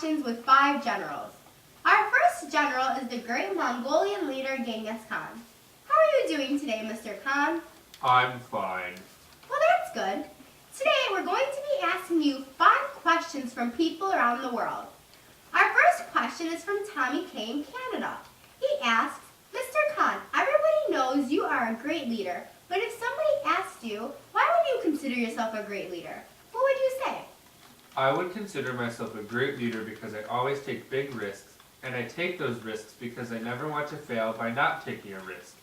questions with 5 generals. Our first general is the great Mongolian leader Genghis Khan. How are you doing today, Mr. Khan? I'm fine. Well, that's good. Today we're going to be asking you 5 questions from people around the world. Our first question is from Tommy K in Canada. He asks, Mr. Khan, everybody knows you are a great leader, but if somebody asked you, why would you consider yourself a great leader? What would you say? I would consider myself a great leader because I always take big risks, and I take those risks because I never want to fail by not taking a risk.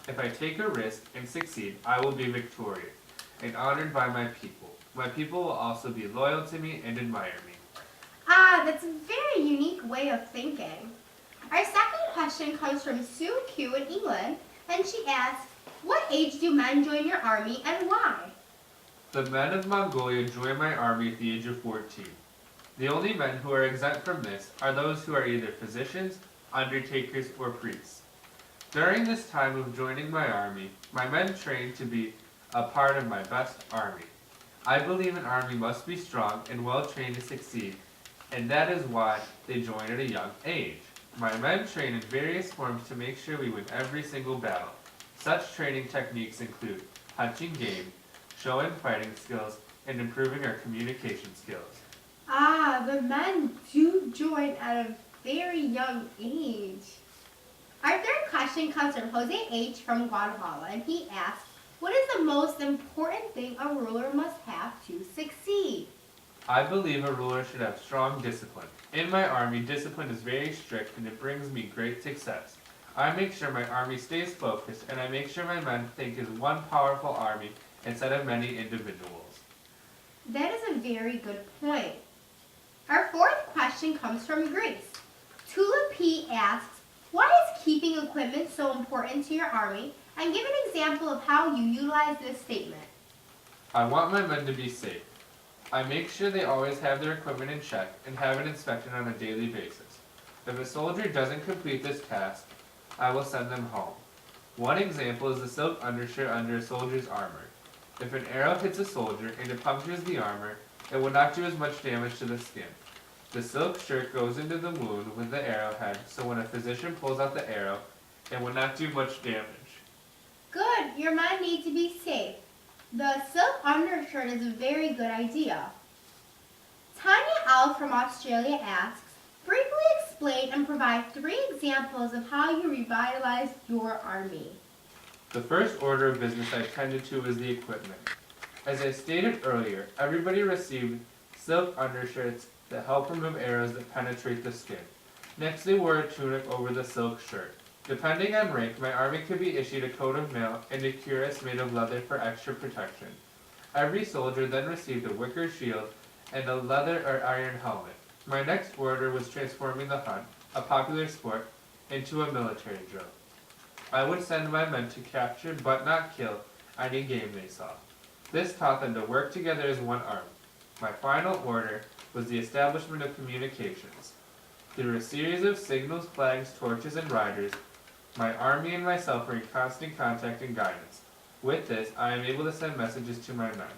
If I take a risk and succeed, I will be victorious and honored by my people. My people will also be loyal to me and admire me. Ah, that's a very unique way of thinking. Our second question comes from Sue Q in England, and she asks, what age do men join your army and why? The men of Mongolia join my army at the age of 14. The only men who are exempt from this are those who are either physicians, undertakers, or priests. During this time of joining my army, my men train to be a part of my best army. I believe an army must be strong and well trained to succeed, and that is why they join at a young age. My men train in various forms to make sure we win every single battle. Such training techniques include hunting game, showing fighting skills, and improving our communication skills. Ah, the men do join at a very young age. Our third question comes from Jose H. from Guatemala, and he asks, what is the most important thing a ruler must have to succeed? I believe a ruler should have strong discipline. In my army, discipline is very strict and it brings me great success. I make sure my army stays focused and I make sure my men think as one powerful army instead of many individuals. That is a very good point. Our fourth question comes from Greece. Tula P asks, why is keeping equipment so important to your army? And give an example of how you utilize this statement. I want my men to be safe. I make sure they always have their equipment in check and have it inspected on a daily basis. If a soldier doesn't complete this task, I will send them home. One example is the silk undershirt under a soldier's armor. If an arrow hits a soldier and it punctures the armor, it will not do as much damage to the skin. The silk shirt goes into the wound with the arrowhead, so when a physician pulls out the arrow, it will not do much damage. Good, your men need to be safe. The silk undershirt is a very good idea. Tanya L. from Australia asks, briefly explain and provide 3 examples of how you revitalize your army. The first order of business I tended to was the equipment. As I stated earlier, everybody received silk undershirts that help remove arrows that penetrate the skin. Next, they wore a tunic over the silk shirt. Depending on rank, my army could be issued a coat of mail and a cuirass made of leather for extra protection. Every soldier then received a wicker shield and a leather or iron helmet. My next order was transforming the hunt, a popular sport, into a military drill. I would send my men to capture, but not kill, any game they saw. This taught them to work together as one army. My final order was the establishment of communications. Through a series of signals, flags, torches, and riders, my army and myself are in constant contact and guidance. With this, I am able to send messages to my men.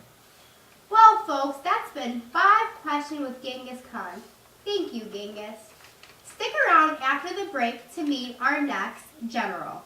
Well, folks, that's been 5 questions with Genghis Khan. Thank you, Genghis. Stick around after the break to meet our next general.